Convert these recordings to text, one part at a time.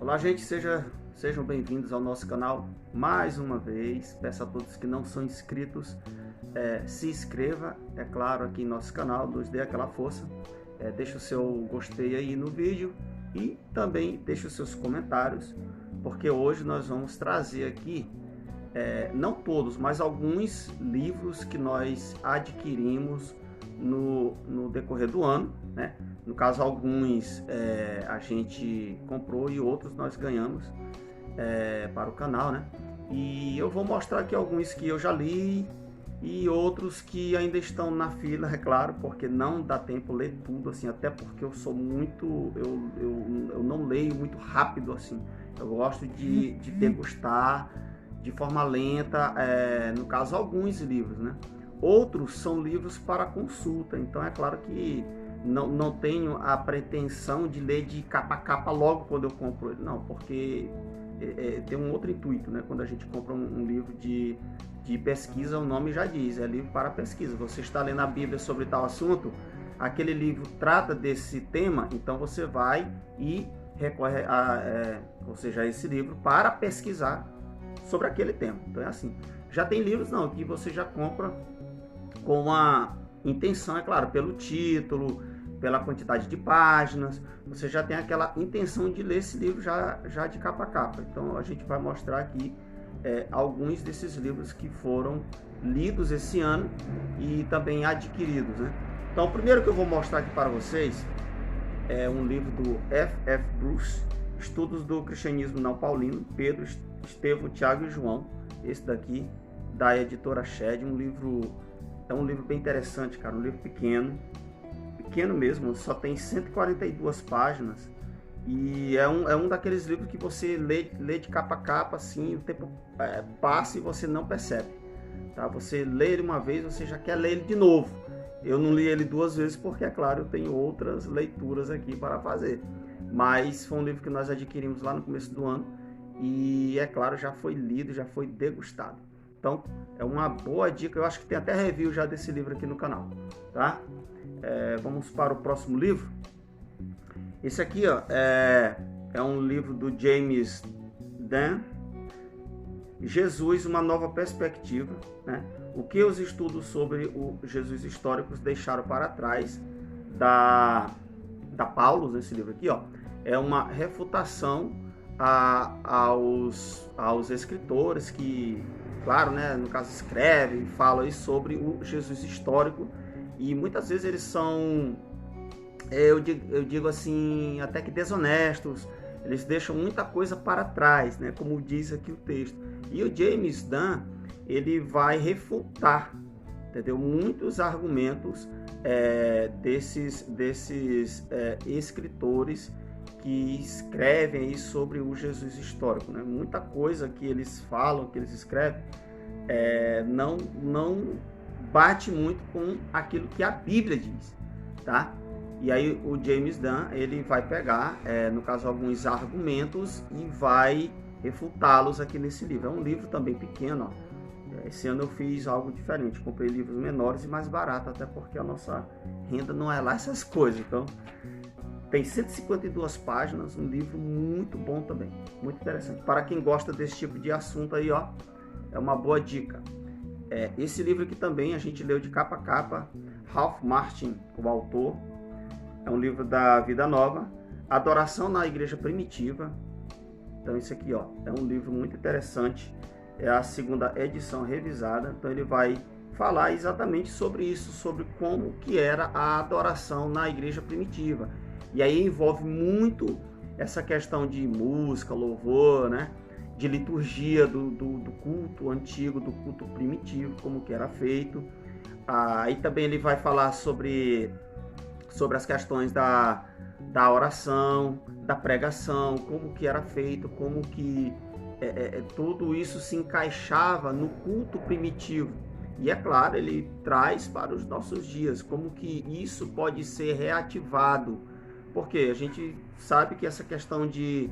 Olá, gente, sejam bem-vindos ao nosso canal mais uma vez. Peço a todos que não são inscritos, se inscreva, é claro, aqui em nosso canal, nos dê aquela força, deixe o seu gostei aí no vídeo e também deixe os seus comentários, porque hoje nós vamos trazer aqui, não todos, mas alguns livros que nós adquirimos no decorrer do ano, né? No caso, alguns a gente comprou e outros nós ganhamos para o canal, né? E eu vou mostrar aqui alguns que eu já li e outros que ainda estão na fila, é claro, porque não dá tempo ler tudo, assim, até porque eu sou muito, eu não leio muito rápido, assim. Eu gosto de degustar de forma lenta, no caso, alguns livros, né? Outros são livros para consulta, então é claro que não tenho a pretensão de ler de capa a capa logo quando eu compro ele, não, porque tem um outro intuito, né? Quando a gente compra um livro de pesquisa, o nome já diz, é livro para pesquisa. Você está lendo a Bíblia sobre tal assunto, aquele livro trata desse tema, então você vai e recorre a esse livro para pesquisar sobre aquele tema. Então é assim. Já tem livros não que você já compra com a intenção, é claro, pelo título, pela quantidade de páginas, você já tem aquela intenção de ler esse livro já de capa a capa. Então a gente vai mostrar aqui alguns desses livros que foram lidos esse ano e também adquiridos, né? Então o primeiro que eu vou mostrar aqui para vocês é um livro do F.F. Bruce, Estudos do Cristianismo Não Paulino, Pedro, Estevão, Tiago e João. Esse daqui, da editora Shed, um livro bem interessante, cara, um livro pequeno mesmo, só tem 142 páginas e é um daqueles livros que você lê de capa a capa, assim, o tempo passa e você não percebe, tá? Você lê ele uma vez, você já quer ler ele de novo. Eu não li ele duas vezes porque, é claro, eu tenho outras leituras aqui para fazer, mas foi um livro que nós adquirimos lá no começo do ano e, é claro, já foi lido, já foi degustado. Então, é uma boa dica. Eu acho que tem até review já desse livro aqui no canal, tá? Vamos para o próximo livro. Esse aqui, ó, é um livro do James Dunn, Jesus, uma nova perspectiva, né? O que os estudos sobre o Jesus históricos deixaram para trás, da Paulus. Esse livro aqui, ó, é uma refutação aos escritores que, claro, né, no caso escreve e fala aí sobre o Jesus histórico, e muitas vezes eles são, eu digo assim, até que desonestos, eles deixam muita coisa para trás, né, como diz aqui o texto. E o James Dunn, ele vai refutar, entendeu, muitos argumentos desses escritores que escrevem aí sobre o Jesus histórico, né? Muita coisa que eles falam, que eles escrevem, não bate muito com aquilo que a Bíblia diz, tá? E aí o James Dunn, ele vai pegar, no caso, alguns argumentos e vai refutá-los aqui nesse livro. É um livro também pequeno, ó. Esse ano eu fiz algo diferente, comprei livros menores e mais baratos, até porque a nossa renda não é lá essas coisas. Então, tem 152 páginas, um livro muito bom também, muito interessante. Para quem gosta desse tipo de assunto aí, ó, é uma boa dica. Esse livro aqui também a gente leu de capa a capa, Ralph Martin, o autor. É um livro da Vida Nova, Adoração na Igreja Primitiva. Então esse aqui, ó, é um livro muito interessante, é a segunda edição revisada. Então ele vai falar exatamente sobre isso, sobre como que era a adoração na igreja primitiva. E aí envolve muito essa questão de música, louvor, né? De liturgia do culto antigo, do culto primitivo, como que era feito. Aí também ele vai falar sobre as questões da oração, da pregação, como que era feito, como que tudo isso se encaixava no culto primitivo. E é claro, ele traz para os nossos dias como que isso pode ser reativado, porque a gente sabe que essa questão de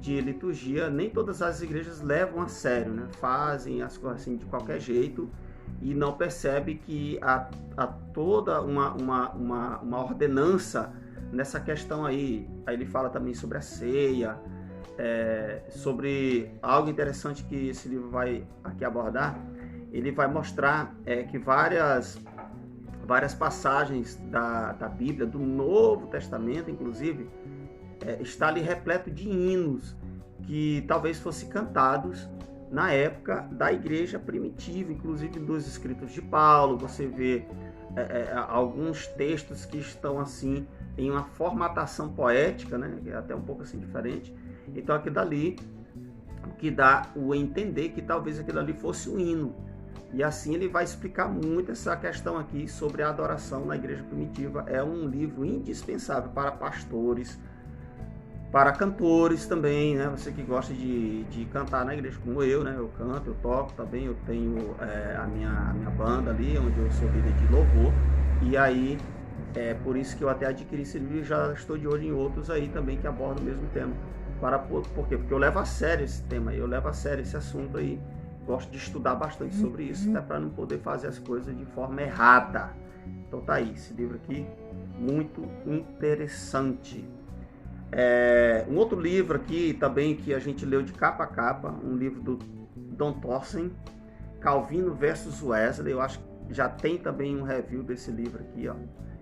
liturgia, nem todas as igrejas levam a sério, né? Fazem as coisas assim de qualquer jeito e não percebe que há toda uma ordenança nessa questão aí. Aí ele fala também sobre a ceia, sobre algo interessante que esse livro vai aqui abordar. Ele vai mostrar que várias passagens da Bíblia, do Novo Testamento, inclusive, está ali repleto de hinos que talvez fossem cantados na época da igreja primitiva, inclusive dos escritos de Paulo. Você vê alguns textos que estão assim em uma formatação poética, né? Que é até um pouco assim diferente. Então aquilo dali que dá o entender que talvez aquilo ali fosse um hino. E assim ele vai explicar muito essa questão aqui sobre a adoração na igreja primitiva. É um livro indispensável para pastores, para cantores também, né? Você que gosta de cantar na igreja como eu, né? Eu canto, eu toco também, eu tenho a minha banda ali, onde eu sou líder de louvor. E aí, por isso que eu até adquiri esse livro e já estou de olho em outros aí também que abordam o mesmo tema. Por quê? Porque eu levo a sério esse tema, eu levo a sério esse assunto aí. Gosto de estudar bastante sobre isso, até para não poder fazer as coisas de forma errada. Então tá aí, esse livro aqui, muito interessante. Um outro livro aqui também que a gente leu de capa a capa, um livro do Don Thorsen, Calvino versus Wesley. Eu acho que já tem também um review desse livro aqui, ó.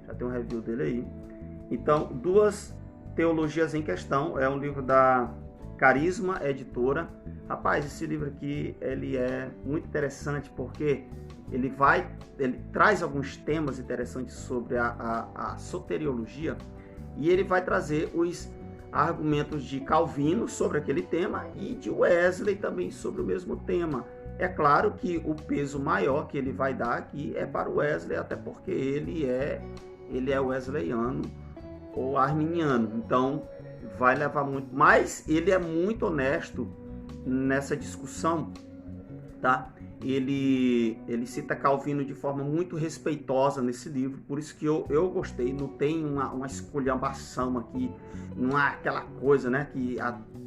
Já tem um review dele aí. Então, duas teologias em questão. É um livro da Carisma Editora. Rapaz, esse livro aqui, ele é muito interessante porque ele traz alguns temas interessantes sobre a soteriologia, e ele vai trazer os argumentos de Calvino sobre aquele tema e de Wesley também sobre o mesmo tema. É claro que o peso maior que ele vai dar aqui é para o Wesley, até porque ele é wesleyano ou arminiano, então vai levar muito, mas ele é muito honesto nessa discussão, tá? Ele cita Calvino de forma muito respeitosa nesse livro, por isso que eu gostei. Não tem uma esculhambação aqui, não há aquela coisa, né, que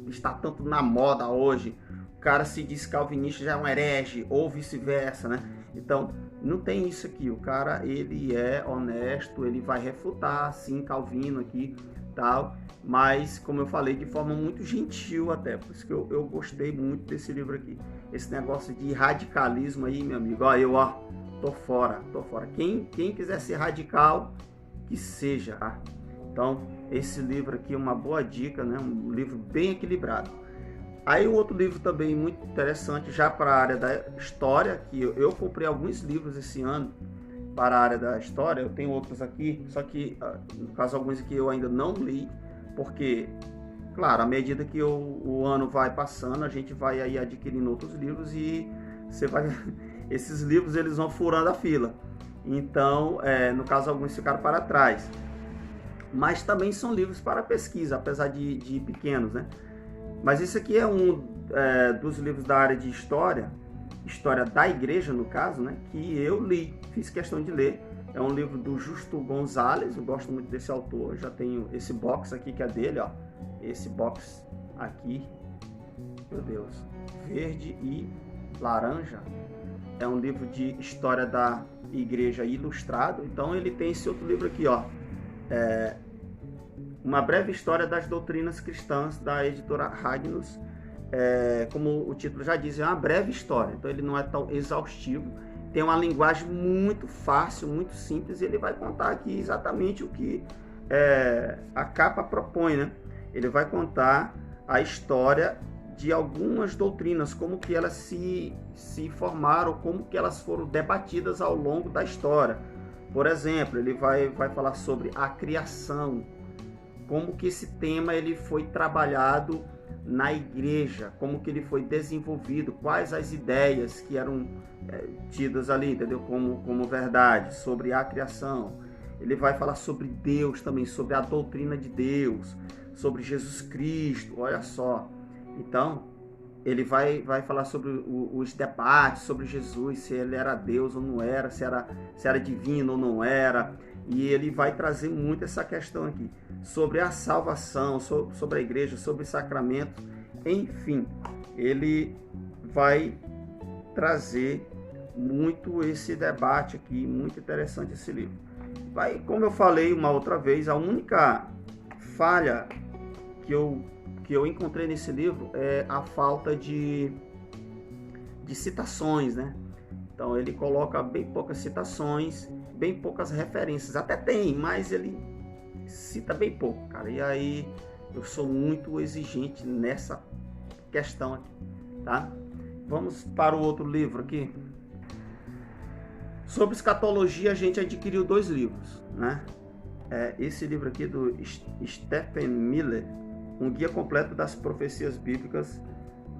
está tanto na moda hoje. O cara se diz calvinista já é um herege, ou vice-versa, né? Então, não tem isso aqui. O cara, ele é honesto, ele vai refutar, sim, Calvino aqui, tal, mas, como eu falei, de forma muito gentil até, por isso que eu gostei muito desse livro aqui. Esse negócio de radicalismo aí, meu amigo, tô fora. Quem quiser ser radical, que seja, tá? Então, esse livro aqui é uma boa dica, né? Um livro bem equilibrado. Aí um outro livro também muito interessante, já para a área da história, que eu comprei alguns livros esse ano para a área da história. Eu tenho outros aqui, só que, no caso, alguns aqui eu ainda não li, porque, claro, à medida que o ano vai passando, a gente vai aí adquirindo outros livros e esses livros eles vão furando a fila. Então, no caso, alguns ficaram para trás. Mas também são livros para pesquisa, apesar de pequenos, né? Mas esse aqui é um dos livros da área de história da igreja, no caso, né? Que eu li, fiz questão de ler. É um livro do Justo Gonzalez, eu gosto muito desse autor. Eu já tenho esse box aqui que é dele, ó. Esse box aqui, meu Deus, verde e laranja. É um livro de história da igreja ilustrado. Então ele tem esse outro livro aqui, ó. Uma breve história das doutrinas cristãs, da editora Ragnus. Como o título já diz, é uma breve história. Então ele não é tão exaustivo. Tem uma linguagem muito fácil, muito simples, e ele vai contar aqui exatamente o que a capa propõe, né? Ele vai contar a história de algumas doutrinas, como que elas se formaram, como que elas foram debatidas ao longo da história. Por exemplo, ele vai falar sobre a criação, como que esse tema ele foi trabalhado na igreja, como que ele foi desenvolvido, quais as ideias que eram tidas ali, entendeu? Como verdade, sobre a criação. Ele vai falar sobre Deus também, sobre a doutrina de Deus, sobre Jesus Cristo, olha só. Então, ele vai falar sobre os debates sobre Jesus, se ele era Deus ou não era, se era divino ou não era. E ele vai trazer muito essa questão aqui, sobre a salvação, sobre a igreja, sobre os sacramentos, enfim. Ele vai trazer muito esse debate aqui, muito interessante esse livro. Como eu falei uma outra vez, a única falha que que eu encontrei nesse livro é a falta de citações, né? Então ele coloca bem poucas citações, bem poucas referências. Até tem, mas ele cita bem pouco, cara. E aí eu sou muito exigente nessa questão aqui, tá? Vamos para o outro livro aqui. Sobre escatologia, a gente adquiriu 2 livros, né? Esse livro aqui do Stephen Miller, um guia completo das profecias bíblicas,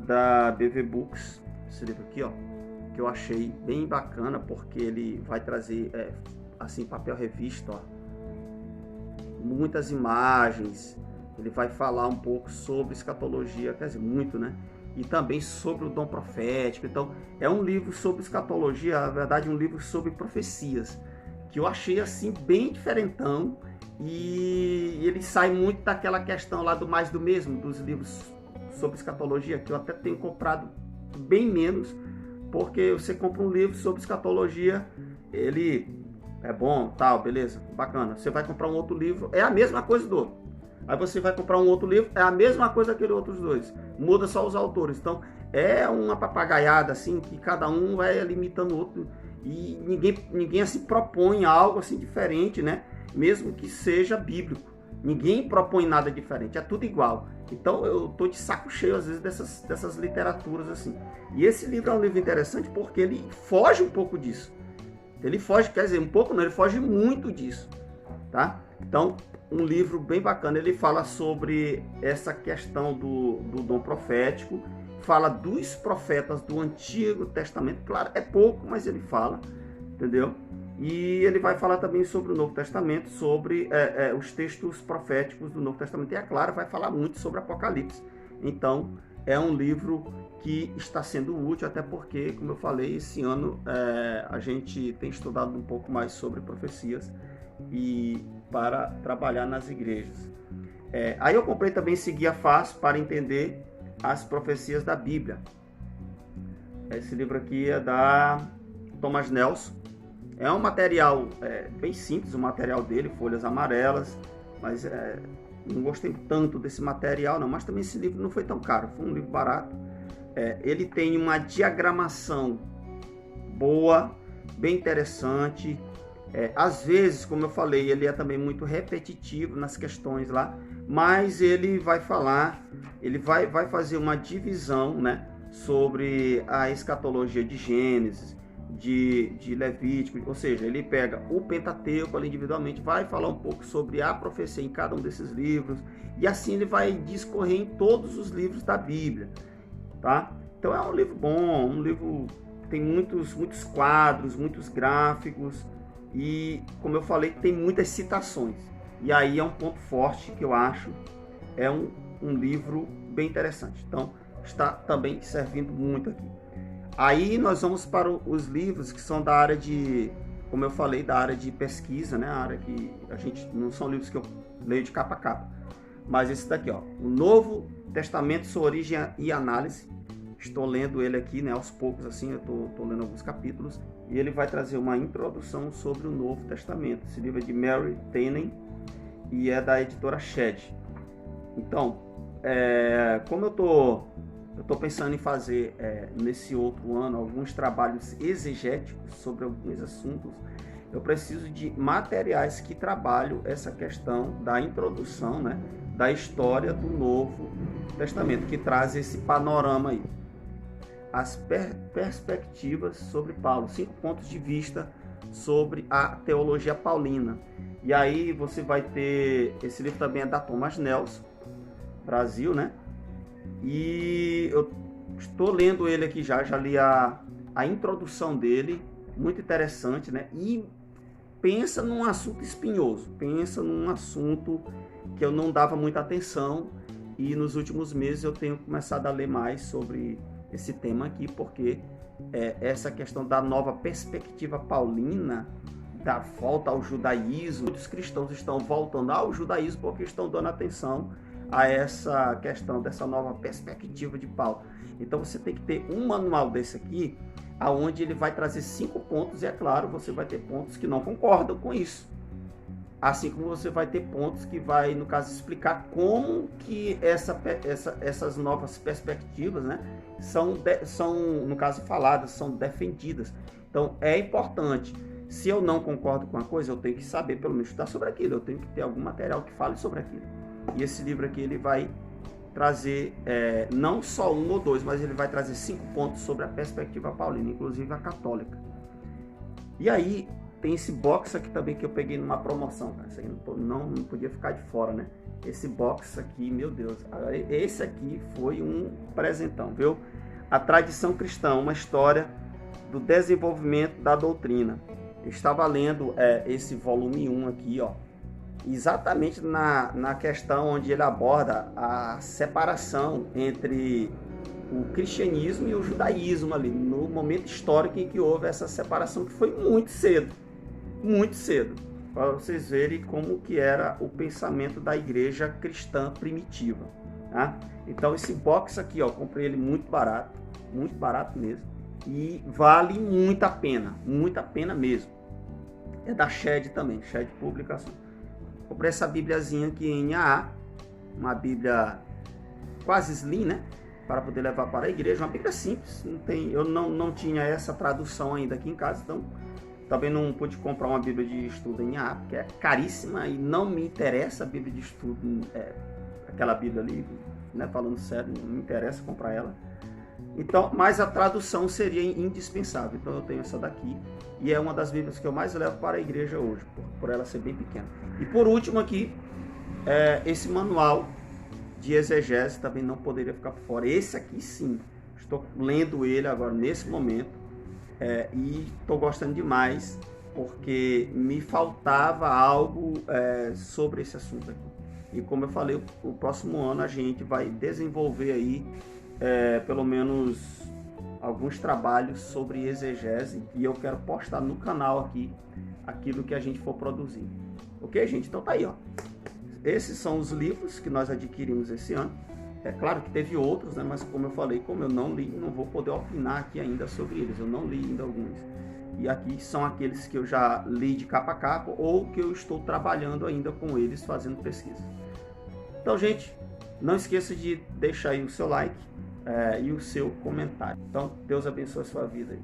da BV Books. Esse livro aqui, ó, que eu achei bem bacana, porque ele vai trazer assim, papel revista, ó, muitas imagens. Ele vai falar um pouco sobre escatologia, quer dizer, muito, né? E também sobre o dom profético. Então, é um livro sobre escatologia, na verdade, um livro sobre profecias, que eu achei assim bem diferentão, e ele sai muito daquela questão lá do mais do mesmo, dos livros sobre escatologia, que eu até tenho comprado bem menos, porque você compra um livro sobre escatologia, ele é bom, tal, beleza, bacana. Você vai comprar um outro livro, é a mesma coisa do outro. Aí você vai comprar um outro livro, é a mesma coisa que aqueles outros 2. Muda só os autores. Então, é uma papagaiada, assim, que cada um vai limitando o outro. E ninguém assim propõe algo assim diferente, né? Mesmo que seja bíblico. Ninguém propõe nada diferente, é tudo igual. Então, eu tô de saco cheio, às vezes, dessas literaturas, assim. E esse livro é um livro interessante porque ele foge um pouco disso. Ele foge, quer dizer, um pouco não, ele foge muito disso, tá? Então, um livro bem bacana, ele fala sobre essa questão do dom profético, fala dos profetas do Antigo Testamento, claro, é pouco, mas ele fala, entendeu? E ele vai falar também sobre o Novo Testamento, sobre os textos proféticos do Novo Testamento, e é claro, vai falar muito sobre Apocalipse. Então, é um livro que está sendo útil, até porque, como eu falei, esse ano a gente tem estudado um pouco mais sobre profecias e para trabalhar nas igrejas. Aí eu comprei também esse guia fácil para entender as profecias da Bíblia. Esse livro aqui é da Thomas Nelson. É um material bem simples, o material dele, folhas amarelas, mas não gostei tanto desse material não, mas também esse livro não foi tão caro, foi um livro barato. Ele tem uma diagramação boa, bem interessante. Às vezes, como eu falei, ele é também muito repetitivo nas questões lá, mas ele vai falar, ele vai fazer uma divisão, né, sobre a escatologia de Gênesis, de Levítico, ou seja, ele pega o Pentateuco ali individualmente, vai falar um pouco sobre a profecia em cada um desses livros, e assim ele vai discorrer em todos os livros da Bíblia, tá? Então é um livro bom, um livro que tem muitos quadros, muitos gráficos, e, como eu falei, tem muitas citações. E aí é um ponto forte que eu acho. É um livro bem interessante. Então, está também servindo muito aqui. Aí nós vamos para os livros que são da área de, como eu falei, da área de pesquisa, né? A área que a gente, não são livros que eu leio de capa a capa. Mas esse daqui, ó, o Novo Testamento, sua origem e análise. Estou lendo ele aqui, né, aos poucos, assim, eu estou lendo alguns capítulos, e ele vai trazer uma introdução sobre o Novo Testamento. Esse livro é de Mary Tannen e é da editora Shed. Então, como eu estou pensando em fazer nesse outro ano alguns trabalhos exegéticos sobre alguns assuntos, eu preciso de materiais que trabalham essa questão da introdução, né, da história do Novo Testamento, que traz esse panorama aí. As perspectivas sobre Paulo, 5 pontos de vista sobre a teologia paulina. E aí você vai ter, esse livro também é da Thomas Nelson, Brasil, né? E eu estou lendo ele aqui já li a introdução dele, muito interessante, né? E pensa num assunto espinhoso, pensa num assunto que eu não dava muita atenção, e nos últimos meses eu tenho começado a ler mais sobre esse tema aqui, porque essa questão da nova perspectiva paulina, da volta ao judaísmo, muitos cristãos estão voltando ao judaísmo porque estão dando atenção a essa questão dessa nova perspectiva de Paulo. Então você tem que ter um manual desse aqui, aonde ele vai trazer 5 pontos, e é claro, você vai ter pontos que não concordam com isso. Assim como você vai ter pontos que vai, no caso, explicar como que essas novas perspectivas, né, são, no caso, faladas, são defendidas. Então, é importante. Se eu não concordo com a coisa, eu tenho que saber, pelo menos, estudar sobre aquilo. Eu tenho que ter algum material que fale sobre aquilo. E esse livro aqui, ele vai trazer não só 1 ou 2, mas ele vai trazer 5 pontos sobre a perspectiva paulina, inclusive a católica. E aí, tem esse box aqui também que eu peguei numa promoção, cara. Isso aqui não podia ficar de fora, né? Esse box aqui, meu Deus. Esse aqui foi um presentão, viu? A Tradição Cristã, uma história do desenvolvimento da doutrina. Eu estava lendo esse volume 1 aqui, ó. Exatamente na questão onde ele aborda a separação entre o cristianismo e o judaísmo ali, no momento histórico em que houve essa separação, que foi muito cedo, para vocês verem como que era o pensamento da igreja cristã primitiva, tá? Então esse box aqui, ó, comprei ele muito barato mesmo, e vale muito a pena mesmo. É da Shed também, Shed Publicação. Comprei essa bibliazinha aqui em AA, uma bíblia quase slim, né? Para poder levar para a igreja, uma bíblia simples. Eu não tinha essa tradução ainda aqui em casa, então também não pude comprar uma bíblia de estudo em AA, porque é caríssima e não me interessa a bíblia de estudo, aquela bíblia ali, né? Falando sério, não me interessa comprar ela. Então, mas a tradução seria indispensável. Então eu tenho essa daqui e é uma das bíblias que eu mais levo para a igreja hoje, por ela ser bem pequena. E por último aqui, esse manual de exegese também não poderia ficar por fora. Esse aqui sim, estou lendo ele agora nesse momento e estou gostando demais, porque me faltava algo sobre esse assunto aqui. E como eu falei, o próximo ano a gente vai desenvolver aí pelo menos alguns trabalhos sobre exegese, e eu quero postar no canal aqui aquilo que a gente for produzir. Ok, gente? Então tá aí, ó. Esses são os livros que nós adquirimos esse ano. É claro que teve outros, né? Mas como eu falei, como eu não li, não vou poder opinar aqui ainda sobre eles. Eu não li ainda alguns. E aqui são aqueles que eu já li de capa a capa ou que eu estou trabalhando ainda com eles, fazendo pesquisa. Então, gente, não esqueça de deixar aí o seu like e o seu comentário. Então, Deus abençoe a sua vida aí.